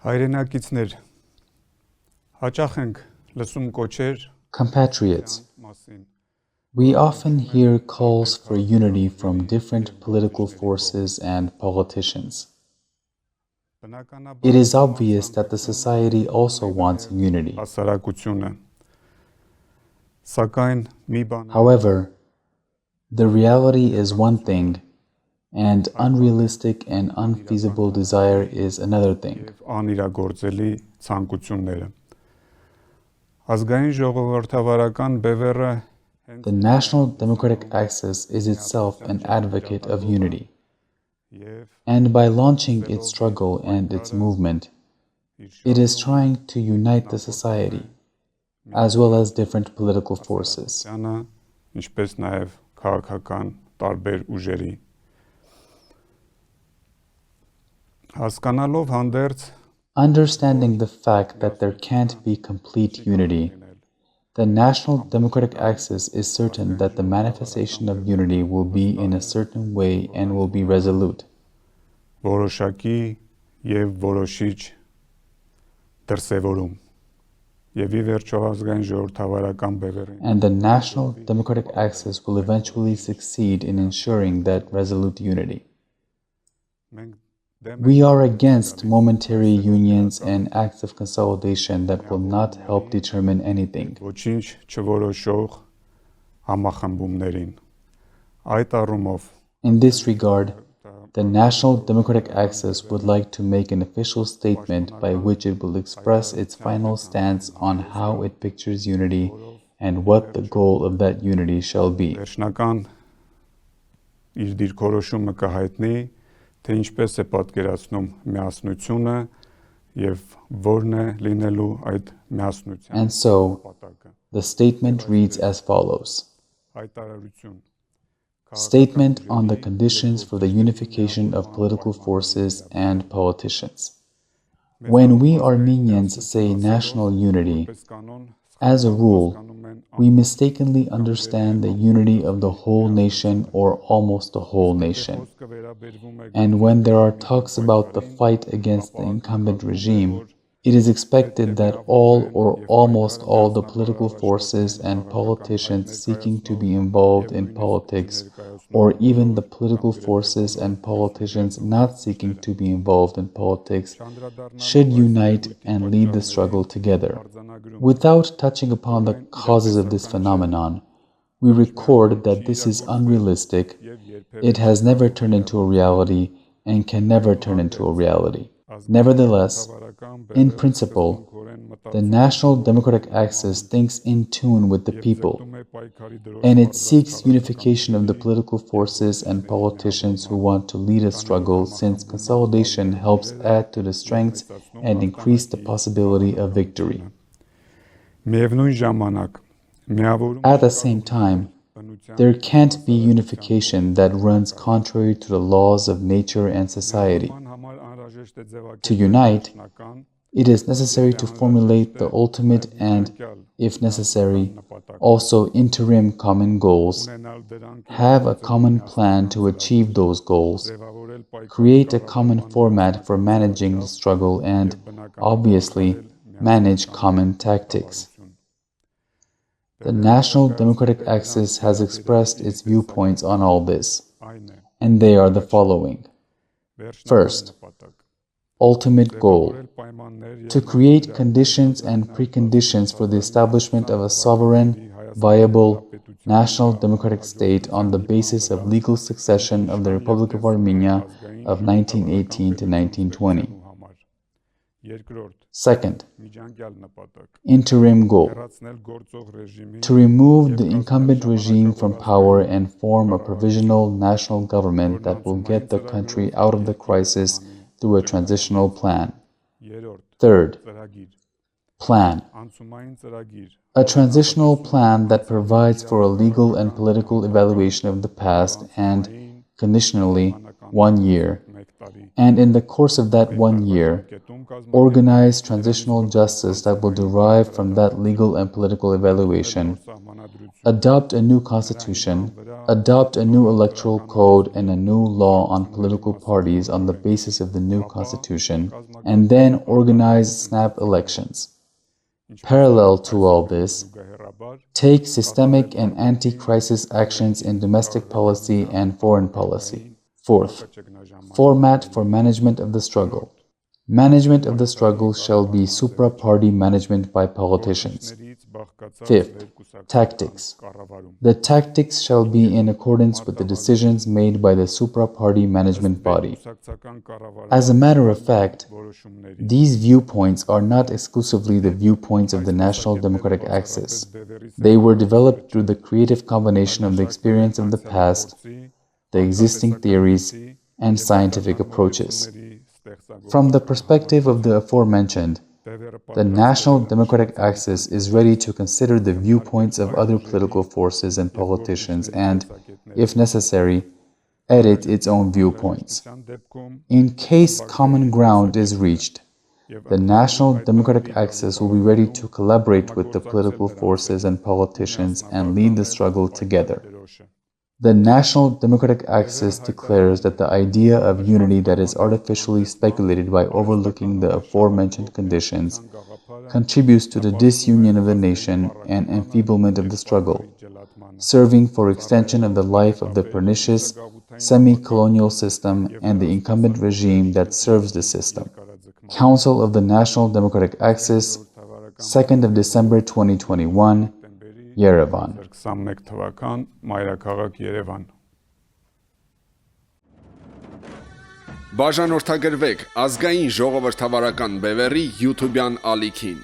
Հայրենակիցներ, հաճախ ենք լսում կոչեր Compatriots, we often hear calls for unity from different political forces and politicians. It is obvious that the society also wants unity. However, the reality is one thing, and unrealistic and unfeasible desire is another thing. The National Democratic Axis is itself an advocate of unity, and by launching its struggle and its movement, it is trying to unite the society, as well as different political forces. Understanding the fact that there can't be complete unity, the National Democratic Axis is certain that the manifestation of unity will be in a certain way and will be resolute. And the National Democratic Axis will eventually succeed in ensuring that resolute unity. We are against momentary unions and acts of consolidation that will not help determine anything. In this regard, the National Democratic Axis would like to make an official statement by which it will express its final stance on how it pictures unity and what the goal of that unity shall be. And so, the statement reads as follows. Statement on the conditions for the unification of political forces and politicians. When we Armenians say national unity, as a rule, we mistakenly understand the unity of the whole nation or almost the whole nation. And when there are talks about the fight against the incumbent regime, it is expected that all or almost all the political forces and politicians seeking to be involved in politics, or even the political forces and politicians not seeking to be involved in politics, should unite and lead the struggle together. Without touching upon the causes of this phenomenon, we record that this is unrealistic, it has never turned into a reality, and can never turn into a reality. Nevertheless, in principle, the National Democratic Axis thinks in tune with the people, and it seeks unification of the political forces and politicians who want to lead a struggle, since consolidation helps add to the strength and increase the possibility of victory. At the same time, there can't be unification that runs contrary to the laws of nature and society. To unite, it is necessary to formulate the ultimate and, if necessary, also interim common goals, have a common plan to achieve those goals, create a common format for managing the struggle, and, obviously, manage common tactics. The National Democratic Axis has expressed its viewpoints on all this, and they are the following. First, ultimate goal: to create conditions and preconditions for the establishment of a sovereign, viable, national democratic state on the basis of legal succession of the Republic of Armenia of 1918 to 1920. Second, interim goal: to remove the incumbent regime from power and form a provisional national government that will get the country out of the crisis through a transitional plan. Third, plan: a transitional plan that provides for a legal and political evaluation of the past and, conditionally, 1 year, and in the course of that 1 year, organize transitional justice that will derive from that legal and political evaluation, adopt a new constitution, adopt a new electoral code and a new law on political parties on the basis of the new constitution, and then organize snap elections. Parallel to all this, take systemic and anti-crisis actions in domestic policy and foreign policy. Fourth, format for management of the struggle. Management of the struggle shall be supra-party management by politicians. Fifth, tactics. The tactics shall be in accordance with the decisions made by the supra-party management body. As a matter of fact, these viewpoints are not exclusively the viewpoints of the National Democratic Axis. They were developed through the creative combination of the experience of the past, the existing theories, and scientific approaches. From the perspective of the aforementioned, the National Democratic Axis is ready to consider the viewpoints of other political forces and politicians and, if necessary, edit its own viewpoints. In case common ground is reached, the National Democratic Axis will be ready to collaborate with the political forces and politicians and lead the struggle together. The National Democratic Axis declares that the idea of unity that is artificially speculated by overlooking the aforementioned conditions contributes to the disunion of the nation and enfeeblement of the struggle, serving for extension of the life of the pernicious semi-colonial system and the incumbent regime that serves the system. Council of the National Democratic Axis, 2nd of December 2021, Yerevan. 21 թվական մայրաքաղաք Երևան։ Բաժանորդագրվեք ազգային ժողովրդավարական բևեռի YouTube-յան ալիքին։